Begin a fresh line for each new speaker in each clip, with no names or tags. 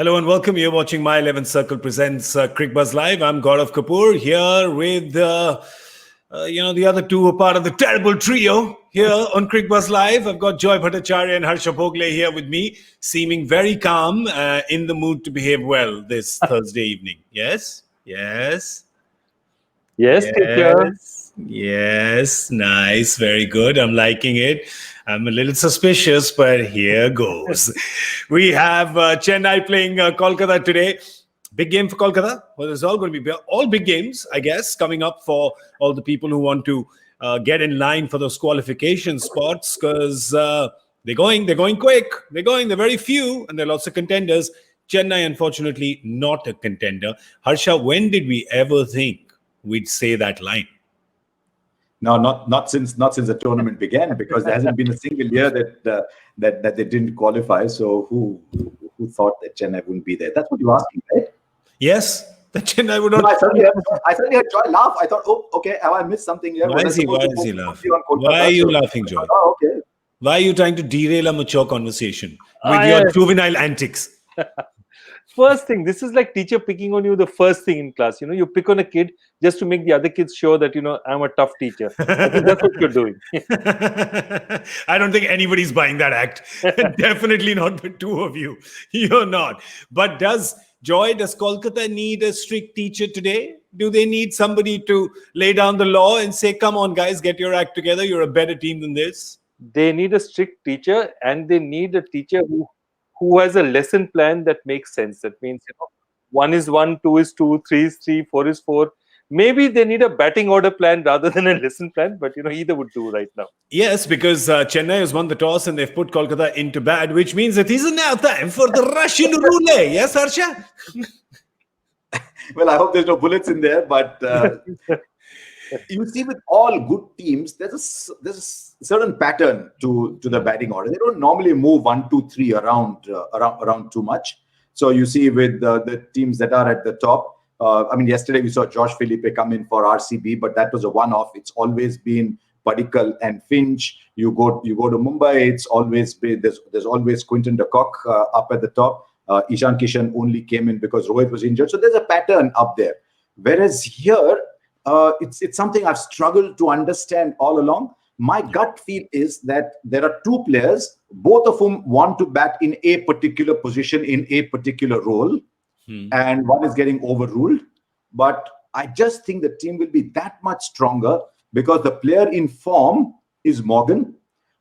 Hello and welcome. You're watching My 11th Circle presents Cricbuzz Live. I'm Gaurav Kapur here with, the other two are part of the terrible trio here on Cricbuzz Live. I've got Joy Bhattacharjya and Harsha Bhogle here with me, seeming very calm, in the mood to behave well this Thursday evening. Yes? Yes?
Yes, teacher.
Yes, nice, very good. I'm liking it. I'm a little suspicious, but here goes. We have Chennai playing Kolkata today. Big game for Kolkata. Well, there's all going to be all big games, I guess, coming up for all the people who want to get in line for those qualification spots because they're going quick. They're very few, and there are lots of contenders. Chennai, unfortunately, not a contender. Harsha, when did we ever think we'd say that line?
No, not since the tournament began, because there hasn't been a single year that they didn't qualify. So who thought that Chennai wouldn't be there? That's what you're asking, right?
Yes, that Chennai would not.
No, I suddenly heard Joy laugh. I thought, oh, okay, have I missed something here?
Why is he laughing?
Why
are you laughing, Joy?
Oh, okay.
Why are you trying to derail a mature conversation with your juvenile antics?
First thing, this is like teacher picking on you the first thing in class. You pick on a kid just to make the other kids sure that, I'm a tough teacher. I think that's what you're doing.
I don't think anybody's buying that act. Definitely not the two of you. You're not. But does Kolkata need a strict teacher today? Do they need somebody to lay down the law and say, come on, guys, get your act together. You're a better team than this?
They need a strict teacher, and they need a teacher who has a lesson plan that makes sense. That means, 1 is 1, 2 is 2, 3 is 3, 4 is 4. Maybe they need a batting order plan rather than a lesson plan, but either would do right now.
Yes, because Chennai has won the toss and they've put Kolkata into bat, which means it is now time for the Russian roulette. Yes, Harsha?
Well, I hope there's no bullets in there, but you see, with all good teams, there's a certain pattern to the batting order. They don't normally move 1, 2, 3 around too much. So you see with the teams that are at the top. Yesterday we saw Josh Philippe come in for RCB, but that was a one-off. It's always been Padikkal and Finch. You go to Mumbai, it's always been there's always Quinton de Kock up at the top. Ishan Kishan only came in because Rohit was injured. So there's a pattern up there. Whereas here, it's something I've struggled to understand all along. My gut feel is that there are two players, both of whom want to bat in a particular position, in a particular role, and one is getting overruled. But I just think the team will be that much stronger because the player in form is Morgan.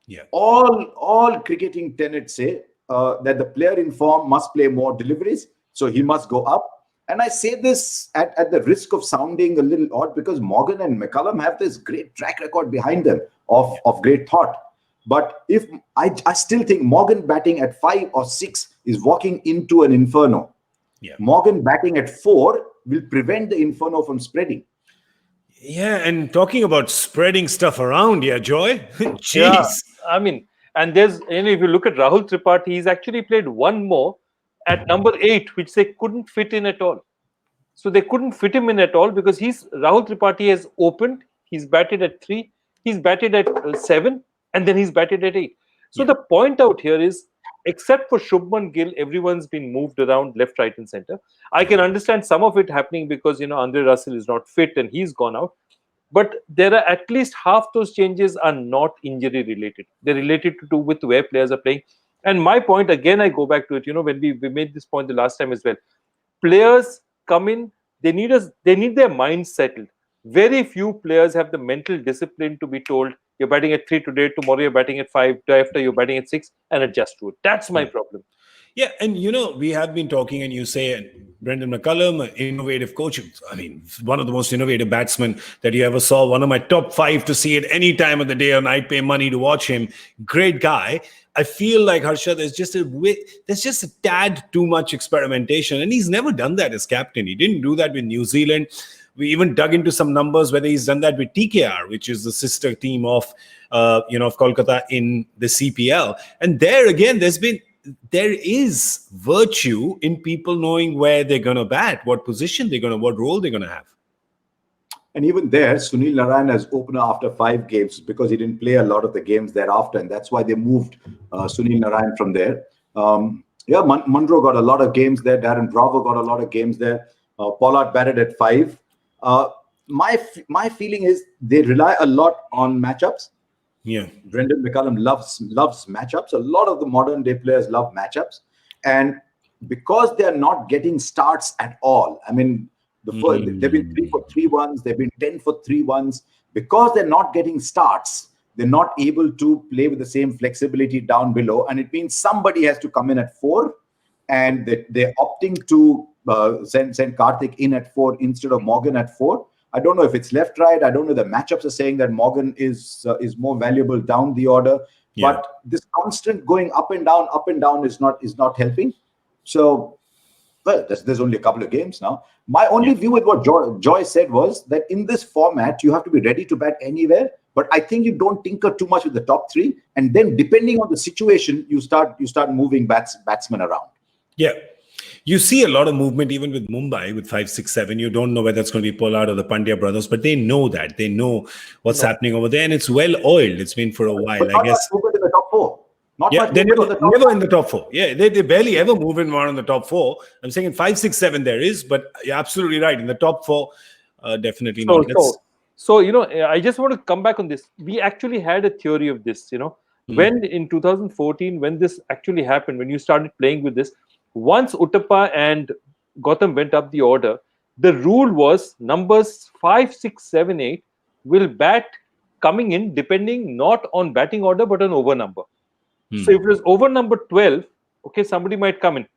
Yeah.
All cricketing tenets say that the player in form must play more deliveries, so he must go up. And I say this at the risk of sounding a little odd because Morgan and McCullum have this great track record behind them of great thought. But if I still think Morgan batting at 5 or 6 is walking into an inferno.
Yeah.
Morgan batting at 4 will prevent the inferno from spreading.
Yeah, and talking about spreading stuff around, Joy. Jeez.
Yeah, and there's, if you look at Rahul Tripathi, he's actually played one more at number 8, which they couldn't fit in at all. So they couldn't fit him in at all because Rahul Tripathi has opened, he's batted at 3, he's batted at 7, and then he's batted at 8. So the point out here is, except for Shubman Gill, everyone's been moved around left, right, and center. I can understand some of it happening because, Andre Russell is not fit and he's gone out. But there are at least half those changes are not injury related. They're related to do with where players are playing. And my point, again, I go back to it, when we made this point the last time as well. Players come in, they need their minds settled. Very few players have the mental discipline to be told, you're batting at 3 today, tomorrow you're batting at 5, day after you're batting at 6, and adjust to it. That's my problem.
Yeah, and we have been talking, and you say Brendan McCullum, innovative coach. One of the most innovative batsmen that you ever saw. One of my top 5 to see at any time of the day or night. Pay money to watch him. Great guy. I feel like, Harsha, there's just a tad too much experimentation, and he's never done that as captain. He didn't do that with New Zealand. We even dug into some numbers whether he's done that with TKR, which is the sister team of Kolkata in the CPL. And there again, there is virtue in people knowing where they're going to bat, what position what role they're going to have.
And even there, Sunil Narayan has opener after 5 games because he didn't play a lot of the games thereafter. And that's why they moved Sunil Narayan from there. Yeah, Munro got a lot of games there. Darren Bravo got a lot of games there. Pollard batted at 5. My feeling is they rely a lot on matchups.
Yeah.
Brendan McCullum loves matchups. A lot of the modern day players love matchups, and because they are not getting starts at all. I mean, they've been 3 for 3 ones. They've been 10 for 3 ones. Because they're not getting starts, they're not able to play with the same flexibility down below, and it means somebody has to come in at 4, and they're opting to send Karthik in at 4 instead of Morgan at 4. I don't know if it's left, right. I don't know. The matchups are saying that Morgan is more valuable down the order, but this constant going up and down is not helping. So, well, there's only a couple of games now. My only view with what Joy said was that in this format, you have to be ready to bat anywhere. But I think you don't tinker too much with the top 3, and then depending on the situation, you start moving batsmen around.
Yeah. You see a lot of movement even with Mumbai with 5, 6, 7. You don't know whether it's going to be Pollard or the Pandya brothers, but they know that. They know what's happening over there, and it's well oiled. It's been for a while,
but
I guess.
Movement in the top 4.
They're never in the top 4. Yeah, they barely ever move in one in the top 4. I'm saying in 5, 6, 7 there is, but you're absolutely right. In the top 4, definitely not.
So, I just want to come back on this. We actually had a theory of this, when in 2014, when this actually happened, when you started playing with this, once Uttappa and Gautam went up the order, the rule was numbers 5, 6, 7, 8 will bat coming in depending not on batting order but on over number. So if it was over number 12, okay, somebody might come in.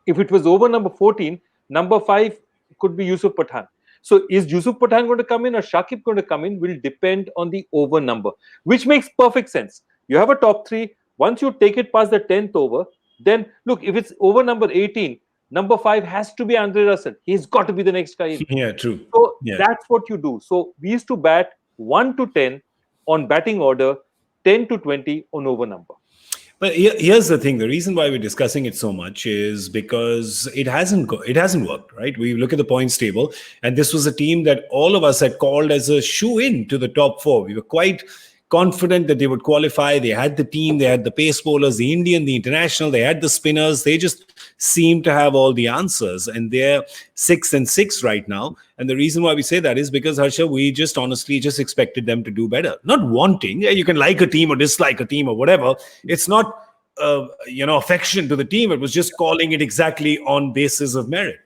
If it was over number 14, number 5 could be Yusuf Pathan. So is Yusuf Pathan going to come in or Shakib going to come in will depend on the over number, which makes perfect sense. You have a top 3. Once you take it past the 10th over, then look, if it's over number 18, number 5 has to be Andre Russell. He's got to be the next guy in.
Yeah, true.
So that's what you do. So we used to bat 1 to 10 on batting order, 10 to 20 on over number.
But here's the thing. The reason why we're discussing it so much is because it hasn't worked, right? We look at the points table, and this was a team that all of us had called as a shoe-in to the top 4. We were quite confident that they would qualify. They had the team, they had the pace bowlers, the Indian, the international, they had the spinners. They just seem to have all the answers, and they're 6 and 6 right now. And the reason why we say that is because, Harsha, we just honestly just expected them to do better. Not wanting. You can like a team or dislike a team or whatever. It's not affection to the team. It was just calling it exactly on basis of merit.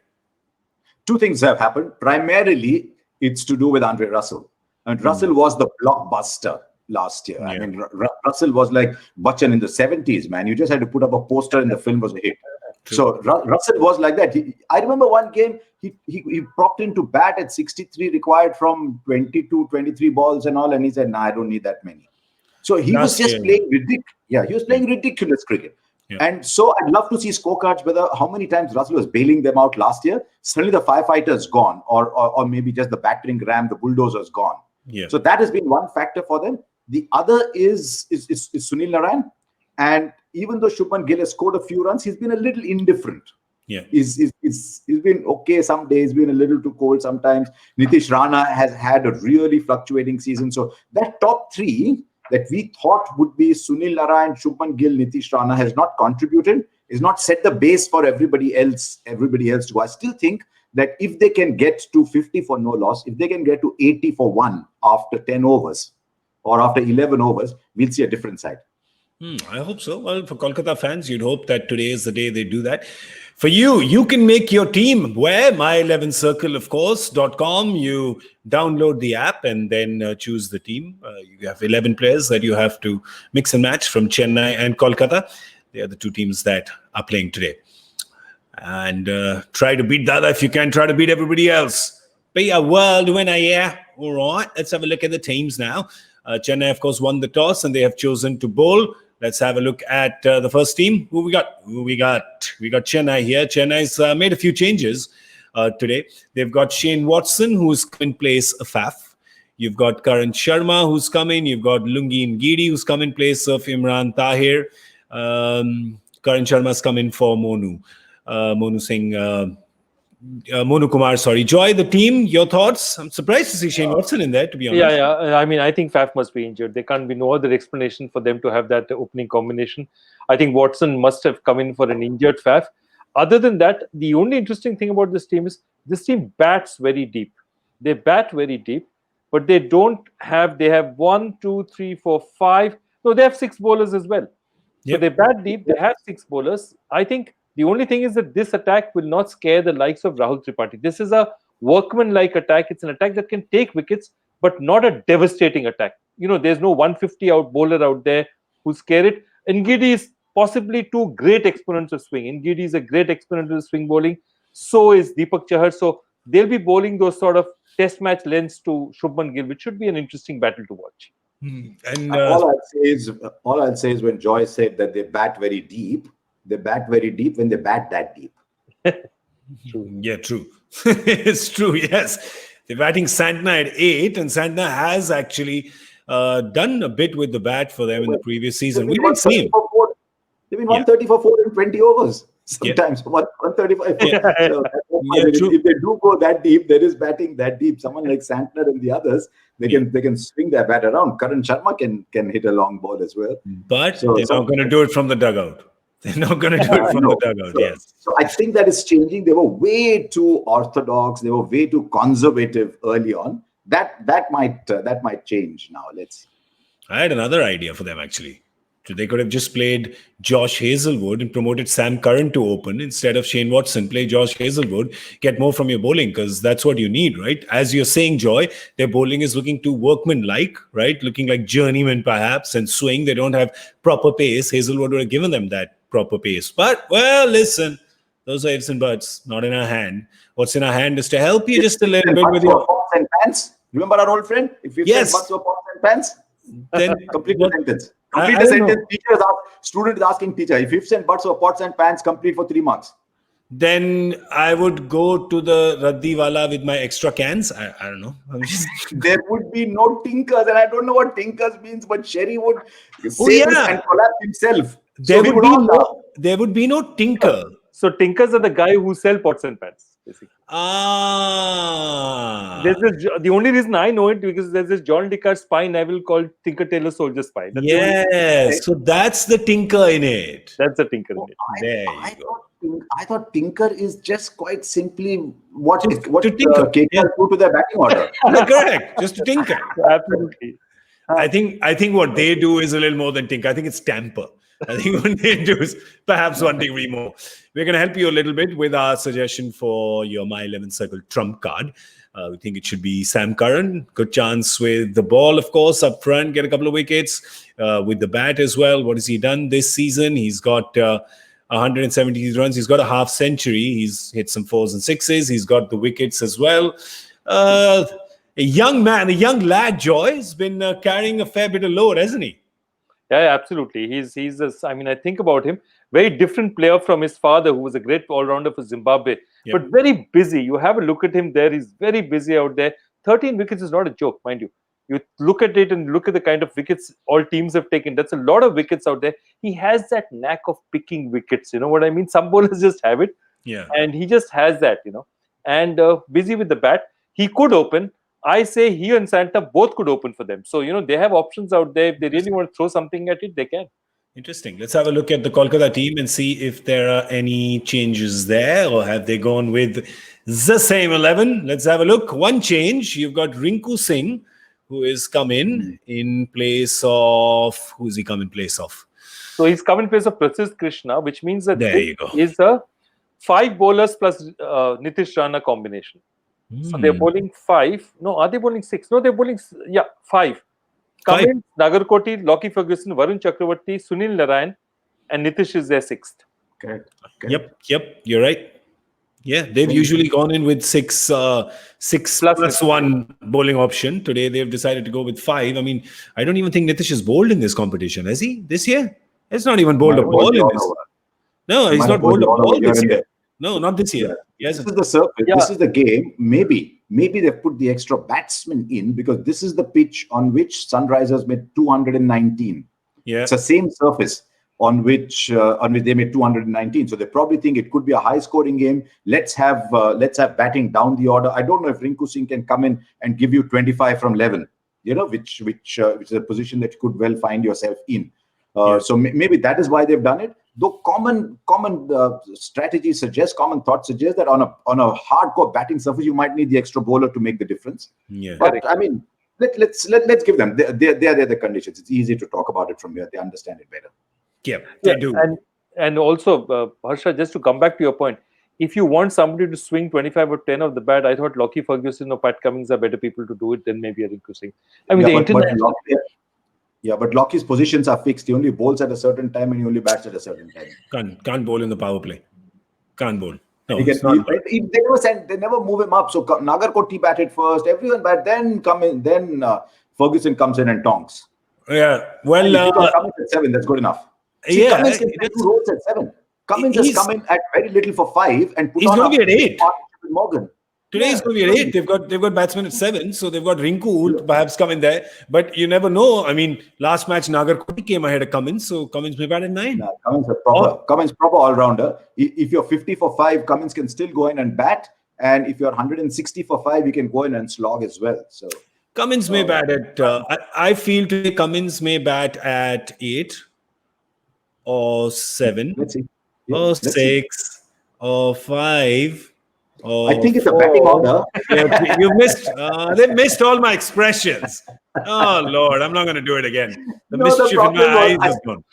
2 things have happened. Primarily, it's to do with Andre Russell. And Russell was the blockbuster last year. I mean, Russell was like Bachchan in the 70s, man. You just had to put up a poster and the film was a hit. True. So Russell was like that. I remember one game, he propped into bat at 63 required from 22, 23 balls and all. And he said, I don't need that many. So he was just playing ridiculous. Yeah, he was playing ridiculous cricket. Yeah. And so I'd love to see scorecards whether how many times Russell was bailing them out last year. Suddenly the firefighter's gone, or maybe just the battering ram, the bulldozer's gone.
Yeah.
So that has been one factor for them. The other is Sunil Narayan. And even though Shubman Gill has scored a few runs, he's been a little indifferent.
Yeah.
He's been okay some days, been a little too cold sometimes. Nitish Rana has had a really fluctuating season. So that top 3 that we thought would be Sunil Narayan, Shubman Gill, Nitish Rana has not contributed, is not set the base for everybody else to go. I still think that if they can get to 50 for no loss, if they can get to 80 for 1 after 10 overs or after 11 overs, we'll see a different side.
I hope so. Well, for Kolkata fans, you'd hope that today is the day they do that. For you can make your team. Where? My11circle, of course, .com. You download the app and then choose the team. You have 11 players that you have to mix and match from Chennai and Kolkata. They are the 2 teams that are playing today. And try to beat Dada if you can. Try to beat everybody else. Be a world winner, yeah. All right, let's have a look at the teams now. Chennai, of course, won the toss and they have chosen to bowl. Let's have a look at the first team. Who we got? We got Chennai here. Chennai's made a few changes today. They've got Shane Watson, who's come in place of Faf. You've got Karan Sharma, who's come in. You've got Lungi Ngidi, who's come in place of Imran Tahir. Karan Sharma's come in for Monu Kumar, sorry. Joy, the team, your thoughts? I'm surprised to see Shane Watson in there, to be honest.
Yeah. I mean, I think Faf must be injured. There can't be no other explanation for them to have that opening combination. I think Watson must have come in for an injured Faf. Other than that, the only interesting thing about this team is this team bats very deep. They bat very deep, but they have 1, 2, 3, 4, 5. No, they have 6 bowlers as well. So
Yep.
they bat deep, they have 6 bowlers. I think the only thing is that this attack will not scare the likes of Rahul Tripathi. This is a workman-like attack. It's an attack that can take wickets, but not a devastating attack. There's no 150 out bowler out there who scare it. Ngidi is possibly 2 great exponents of swing. Ngidi is a great exponent of swing bowling. So is Deepak Chahar. So they'll be bowling those sort of test match lengths to Shubman Gill, which should be an interesting battle to watch.
And
all I'll say is when Joy said that they bat very deep, they bat very deep when they bat that deep.
yeah, true. It's true. Yes, they're batting Santner at 8, and Santner has actually done a bit with the bat for them in the previous season. We didn't see him.
They've been 130 for 4 in 20 overs. Sometimes 135. So
true.
If they do go that deep, there is batting that deep. Someone like Santner and the others, they can swing their bat around. Karan Sharma can hit a long ball as well.
But they're not going to do it from the dugout. They're not going to do it from the dugout. Yes.
So I think that is changing. They were way too orthodox. They were way too conservative early on. That might change now.
I had another idea for them actually. They could have just played Josh Hazelwood and promoted Sam Curran to open instead of Shane Watson. Play Josh Hazelwood, get more from your bowling because that's what you need, right? As you're saying, Joy, their bowling is looking too workman-like, right? Looking like journeymen perhaps and swing. They don't have proper pace. Hazelwood would have given them that proper pace. But, well, listen, those are ifs and buts, not in our hand. What's in our hand is to help you just a little bit with your...
Pots and pans. Remember our old friend? If you said butts or pots and pans,
then
complete the sentence. Complete the sentence. Student is asking teacher, if ifs and buts or pots and pans, complete for 3 marks.
Then I would go to the Raddiwala with my extra cans. I don't know.
There would be no tinkers, and I don't know what tinkers means, but Sherry would say this and collapse himself.
There would be no tinker.
So tinkers are the guy who sell pots and pans, basically. The only reason I know it because there's this John Dickard spy novel called Tinker Tailor Soldier Spy.
Yes, so that's the tinker in it.
That's the tinker in it.
I thought tinker is just quite simply what
to tinker.
KKR do to their batting order.
Correct, just to tinker.
Absolutely.
I think what they do is a little more than tinker. I think it's tamper. I think what they do is perhaps 1 degree more. We're going to help you a little bit with our suggestion for your My 11 Circle trump card. We think it should be Sam Curran. Good chance with the ball, of course, up front, get a couple of wickets. With the bat as well. What has he done this season? He's got 170 runs. He's got a half century. He's hit some 4s and 6s. He's got the wickets as well. A young man, a young lad, Joy, has been carrying a fair bit of load, hasn't he?
Yeah, absolutely. I think about him, very different player from his father, who was a great all-rounder for Zimbabwe, but very busy. You have a look at him there. He's very busy out there. 13 wickets is not a joke, mind you. You look at it and look at the kind of wickets all teams have taken. That's a lot of wickets out there. He has that knack of picking wickets. You know what I mean? Some bowlers just have it.
Yeah.
And he just has that, And busy with the bat. He could open. I say he and Santa both could open for them. So, they have options out there. If they really want to throw something at it, they can.
Interesting. Let's have a look at the Kolkata team and see if there are any changes there or have they gone with the same 11. Let's have a look. One change. You've got Rinku Singh, who is come in place of... Who's he come in place of?
So, he's come in place of Prasidh Krishna, which means that
there you go.
Is a 5 bowlers plus Nitish Rana combination. So they're bowling 5. No, are they bowling 6? No, they're bowling 5. Cummins, Nagarkoti, Lockie Ferguson, Varun Chakravarti, Sunil Narayan, and Nitish is their 6th.
Okay.
Yep. You're right. Yeah, they've usually gone in with 6 plus 1 bowling option. Today they've decided to go with 5. I mean, I don't even think Nitish is bowled in this competition, has he? This year? It's not even bowled a ball in this. No, he's not bowled a ball this year. No, not this year. Yes,
this is the surface. This is the game. Maybe they've put the extra batsman in because this is the pitch on which Sunrisers made 219.
Yeah,
it's the same surface on which they made 219. So they probably think it could be a high-scoring game. Let's have batting down the order. I don't know if Rinku Singh can come in and give you 25 from 11. Which is a position that you could well find yourself in. So maybe that is why they've done it. Though common strategy suggests, common thought suggests that on a hardcore batting surface, you might need the extra bowler to make the difference.
Yeah.
But I mean, let's give them. They're the conditions. It's easy to talk about it from here. They understand it better.
Yeah, they do.
And also, Harsha, just to come back to your point, if you want somebody to swing 25 or 10 of the bat, I thought Lockie Ferguson or Pat Cummins are better people to do it than maybe a Rinku Singh. I mean,
but Lockie's positions are fixed. He only bowls at a certain time and he only bats at a certain time.
Can't bowl in the power play. Can't bowl. No,
they never move him up. So Nagarkoti batted first, everyone bat, then Ferguson comes in and tonks.
Yeah, well,
Cummins at 7, that's good enough. See, Cummins can play 2 roles at 7. Cummins has come in at very little for 5 and put
he's
on
going to be at 8.
With Morgan.
Today he's going to be at 8. They've got batsmen at 7, so they've got Rinku who will perhaps come in there. But you never know. I mean, last match Nagarkoti came ahead of Cummins, so Cummins may bat at 9.
Cummins proper all-rounder. If you're 50 for 5, Cummins can still go in and bat, and if you're 160 for 5, you can go in and slog as well. So
Cummins may bat at. I feel today Cummins may bat at 8 or 7 or 6 or 5.
I think it's a batting order.
You missed. They missed all my expressions. Oh Lord, I'm not going to do it again. The mischief in my eyes is gone.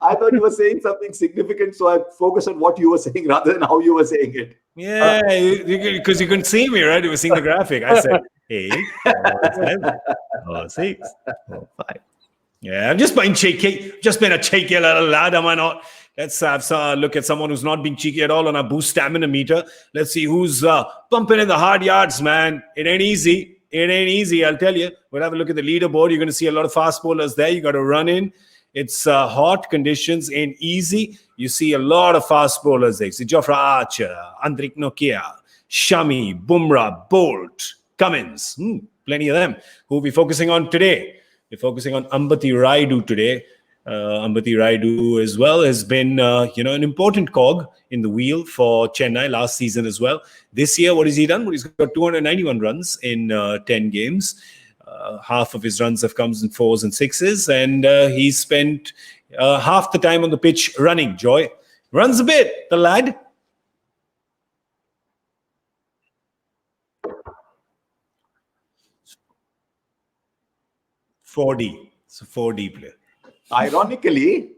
I thought you were saying something significant, so I focused on what you were saying rather than how you were saying it.
Yeah, because you couldn't see me, right? You were seeing the graphic. I said 8 or 7 or 6 or 5. Yeah, I'm just being cheeky. Just being a cheeky little lad, am I not? Let's have a look at someone who's not being cheeky at all on our boost stamina meter. Let's see who's pumping in the hard yards, man. It ain't easy. It ain't easy, I'll tell you. We'll have a look at the leaderboard. You're going to see a lot of fast bowlers there. You got to run in. It's hot conditions, ain't easy. You see a lot of fast bowlers there. You see Jofra Archer, Andrik Nokia, Shami, Bumrah, Bolt, Cummins. Plenty of them. Who are we focusing on today? We're focusing on Ambati Rayudu today. Ambati Rayudu as well has been, an important cog in the wheel for Chennai last season as well. This year, what has he done? Well, he's got 291 runs in 10 games. Half of his runs have come in 4s and 6s, and he's spent half the time on the pitch running. Joy runs a bit, the lad. It's a 4D player.
Ironically,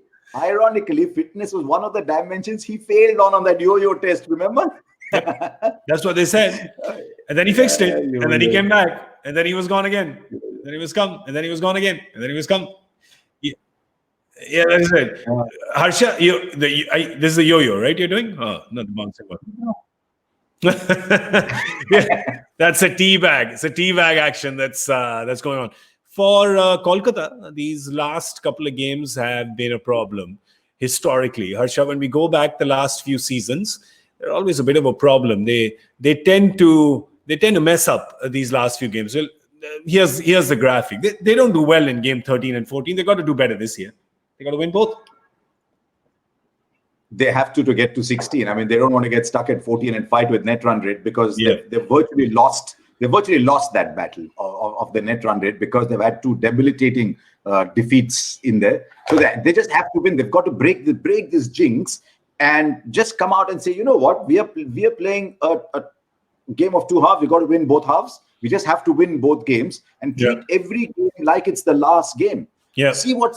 fitness was one of the dimensions he failed on that yo-yo test, remember?
That's what they said. And then he fixed it. And then he came back. And then he was gone again. Then he was come. And then he was gone again. And then he was come. Yeah, that is it. Harsha, this is the yo-yo, right? You're doing? Oh, not the bouncing one. Yeah, that's a tea bag. It's a tea bag action that's going on. For Kolkata, these last couple of games have been a problem historically. Harsha, when we go back the last few seasons, they're always a bit of a problem. They tend to mess up these last few games. Well, here's the graphic. They don't do well in game 13 and 14. They got to do better this year. They got to win both.
They have to get to 16. I mean, they don't want to get stuck at 14 and fight with net run rate because they've virtually lost. They virtually lost that battle of the net run rate because they've had 2 debilitating defeats in there. So they just have to win. They've got to break this jinx and just come out and say, you know what, we are playing a game of 2 halves. We got to win both halves. We just have to win both games and treat every game like it's the last game.
Yeah.
See what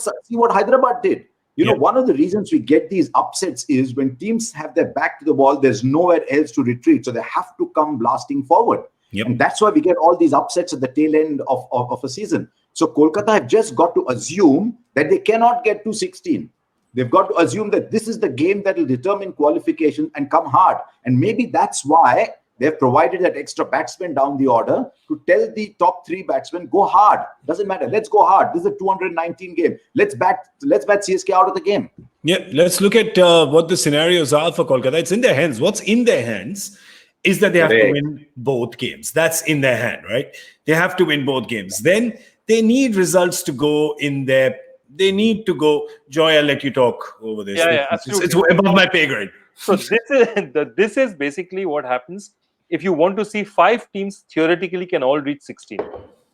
Hyderabad did. You know, one of the reasons we get these upsets is when teams have their back to the wall, there's nowhere else to retreat. So they have to come blasting forward.
Yep.
And that's why we get all these upsets at the tail end of a season. So Kolkata have just got to assume that they cannot get to 16. They've got to assume that this is the game that will determine qualification and come hard. And maybe that's why they've provided that extra batsman down the order to tell the top 3 batsmen, go hard. Doesn't matter. Let's go hard. This is a 219 game. Let's bat CSK out of the game.
Yeah, let's look at what the scenarios are for Kolkata. It's in their hands. What's in their hands is that they have to win both games. That's in their hand, right? They have to win both games. Then they need results to go in there. They need to go. Joy, I'll let you talk over this.
Yeah, absolutely.
It's above my pay grade.
So this is basically what happens if you want to see 5 teams theoretically can all reach 16.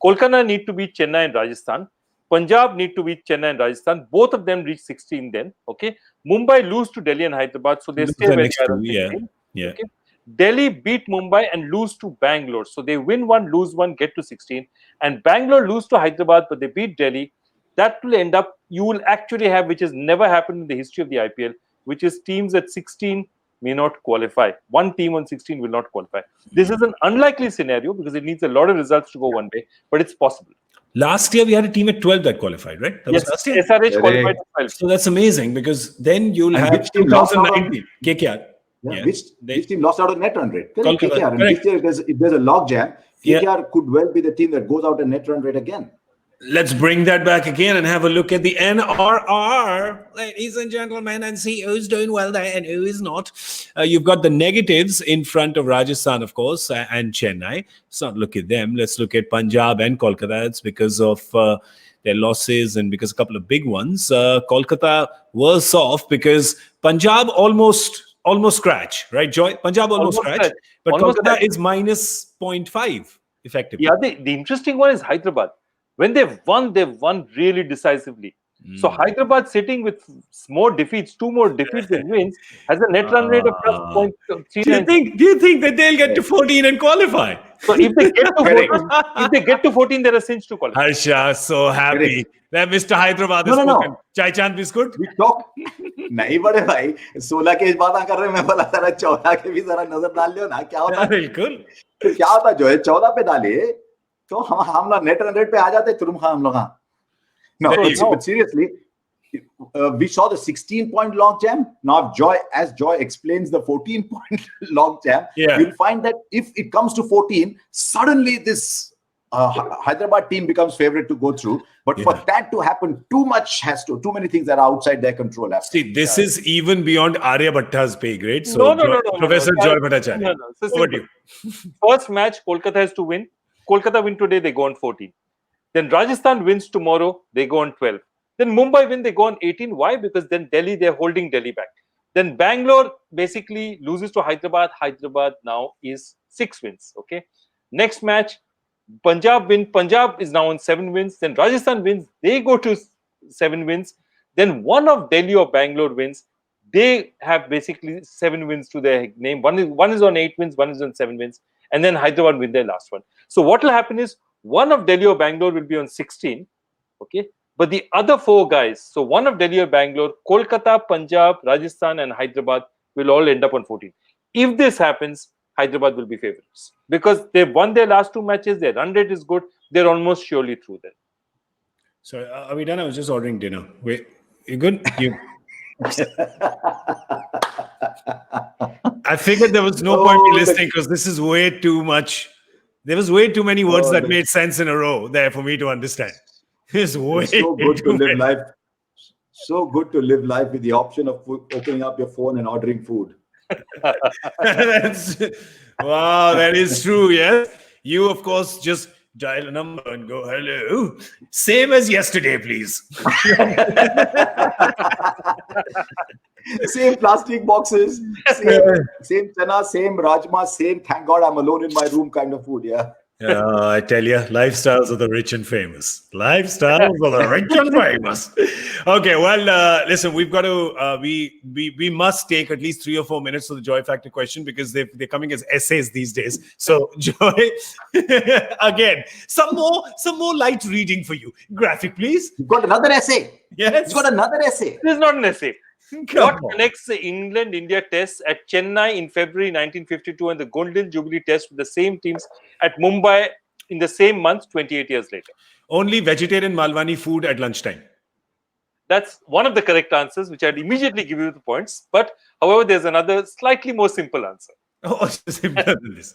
Kolkata need to beat Chennai and Rajasthan. Punjab need to beat Chennai and Rajasthan. Both of them reach 16 then. Okay. Mumbai lose to Delhi and Hyderabad, so they
Lose
stay
the
where
next
they are
two,
on
yeah.
16.
Yeah.
Okay. Delhi beat Mumbai and lose to Bangalore. So they win one, lose one, get to 16. And Bangalore lose to Hyderabad, but they beat Delhi. That will end up, you will actually have, which has never happened in the history of the IPL, which is teams at 16 may not qualify. One team on 16 will not qualify. This is an unlikely scenario because it needs a lot of results to go one way, but it's possible.
Last year we had a team at 12 that qualified, right? That
Yes,
was last year.
SRH qualified at 12.
So that's amazing because then you'll
And
have
which team lost out on-
2019 KKR.
Yeah,
Yeah.
which team lost out on net run rate? Correct,
Kolkata,
KKR. And
correct.
this year, if there's a log jam,
Yeah.
KKR could well be the team that goes out in net run rate again.
Let's bring that back again and have a look at the NRR, ladies and gentlemen, and see who's doing well there and who is not. You've got the negatives in front of Rajasthan, of course, and Chennai. Let's not look at them. Let's look at Punjab and Kolkata. It's because of their losses and because a couple of big ones. Kolkata was off because Punjab almost scratch, right, Joy? Punjab almost scratch,
scratch.
but
Almost
Kolkata
scratch.
is minus 0.5 effectively.
Yeah, the interesting one is Hyderabad. When they've won really decisively. So Hyderabad sitting with more defeats, 2 more defeats than wins, has a net run rate of plus 0.39.
Do you think that they'll get to 14 and qualify?
So if they get to 14, they're a cinch to qualify.
Harsha, so happy that Mr. Hyderabad is
No.
spoken. Chai Chand biscuit?
We talk. नहीं बड़े भाई 16 के इस बात कर रहे हैं मैं बोला जरा 14 के भी जरा नजर डाल लियो ना क्या होता
बिल्कुल
तो क्या होता जो है 14 पे डाले तो हम लोग नेट रन रेट पे आ जाते तुरंत हम लोग no but seriously we saw the 16-point log jam. Now as Joy explains the 14-point log jam, you'll find that if it comes to 14 suddenly this Hyderabad team becomes favorite to go through, but for that to happen, too many things that are outside their control.
See, this is even beyond Arya Bhatta's pay grade. So,
No.
Professor Joy Bhattacharjya.
No. So
Over to you.
First match, Kolkata has to win. Kolkata win today, they go on 14. Then Rajasthan wins tomorrow, they go on 12. Then Mumbai win, they go on 18. Why? Because then Delhi, they're holding Delhi back. Then Bangalore basically loses to Hyderabad. Hyderabad now is 6 wins. Okay. Next match, Punjab win. Punjab is now on 7 wins. Then Rajasthan wins. They go to 7 wins. Then one of Delhi or Bangalore wins. They have basically 7 wins to their name. One is on 8 wins. One is on 7 wins. And then Hyderabad win their last one. So what will happen is one of Delhi or Bangalore will be on 16. Okay. But the other 4 guys, so one of Delhi or Bangalore, Kolkata, Punjab, Rajasthan, and Hyderabad will all end up on 14. If this happens, Hyderabad will be favorites because they've won their last 2 matches. Their run rate is good. They're almost surely through there.
Sorry, are we done? I was just ordering dinner. Wait, you good? I figured there was no point in listening because this is way too much. There was way too many words that made sense in a row there for me to understand. It's way
so good to
too
live
many.
life. So good to live life with the option of opening up your phone and ordering food.
Wow, that is true. Yes, you of course just dial a number and go hello. Same as yesterday, please.
Same plastic boxes, same chana, same rajma, same thank God I'm alone in my room kind of food. Yeah.
I tell you, lifestyles of the rich and famous. Lifestyles of the rich and famous. Okay, well, listen, we've got to, we must take at least 3 or 4 minutes for the Joy Factor question because they're coming as essays these days. So, Joy, again, some more light reading for you. Graphic, please.
You've got another essay.
Yes.
You've got another essay.
This is not an essay.
Come
What
on.
connects the England-India test at Chennai in February 1952 and the Golden Jubilee test with the same teams at Mumbai in the same month 28 years later?
Only vegetarian Malwani food at lunchtime.
That's one of the correct answers, which I'd immediately give you the points. But however, there's another slightly more simple answer.
Oh, simpler than this.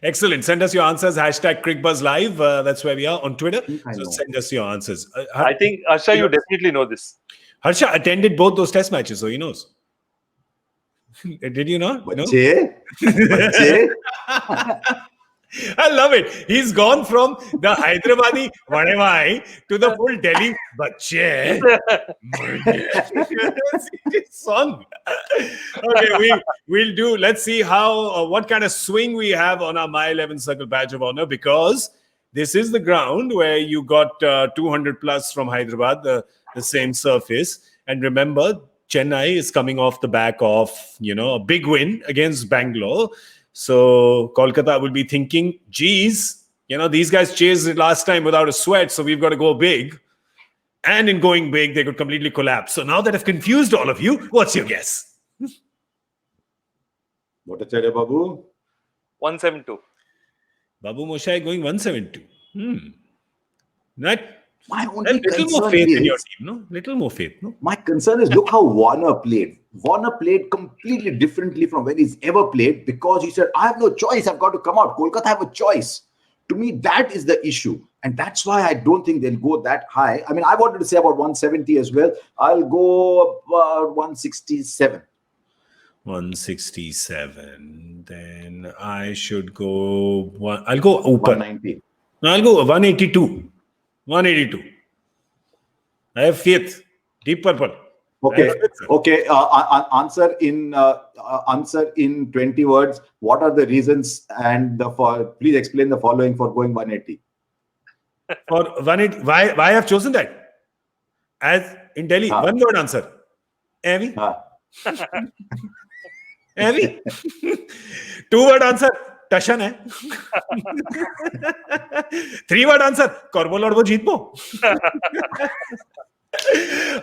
Excellent. Send us your answers. Hashtag Cricbuzz Live. That's where we are on Twitter. So send us your answers.
I think, Harsha, you definitely know this.
Harsha attended both those test matches, so he knows. Did you not? No?
Bache? Bache?
I love it. He's gone from the Hyderabadi Vadevai to the full Delhi Bache. Song. Okay, we'll do. Let's see how what kind of swing we have on our My 11 Circle badge of honor because This is the ground where you got 200 plus from Hyderabad, the same surface. And remember, Chennai is coming off the back of, a big win against Bangalore. So Kolkata will be thinking, geez, these guys chased it last time without a sweat, so we've got to go big. And in going big, they could completely collapse. So now that I've confused all of you, what's your guess?
Bhattacharya Babu?
172.
Babu Moshai going 172. That
My only
little more
concern
faith in your
is,
team, no? Little more faith, no?
my concern is, look how Warner played. Warner played completely differently from when he's ever played, because he said, I have no choice. I've got to come out. Kolkata have a choice. To me, that is the issue. And that's why I don't think they'll go that high. I mean, I wanted to say about 170 as well. I'll go 167.
167. Then I should go I'll go Upar.
190.
No, I'll go 182. 182. I have faith. Deep purple.
Okay. Okay. Answer in 20 words. What are the reasons? And please explain the following for going 180.
For 180, why I have chosen that? As in Delhi, one word answer. Heavy. Heavy. 2 word answer. Tashan hai. 3 word answer. Korbo lorbo jeetbo.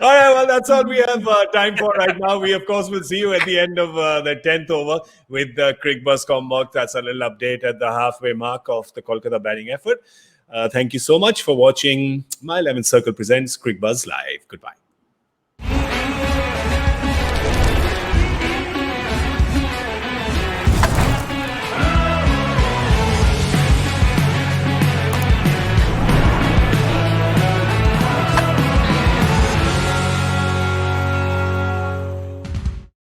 All right, well, that's all we have time for right now. We, of course, will see you at the end of the 10th over with the Cricbuzz Combok. That's a little update at the halfway mark of the Kolkata batting effort. Thank you so much for watching My 11th Circle presents Cricbuzz Live. Goodbye.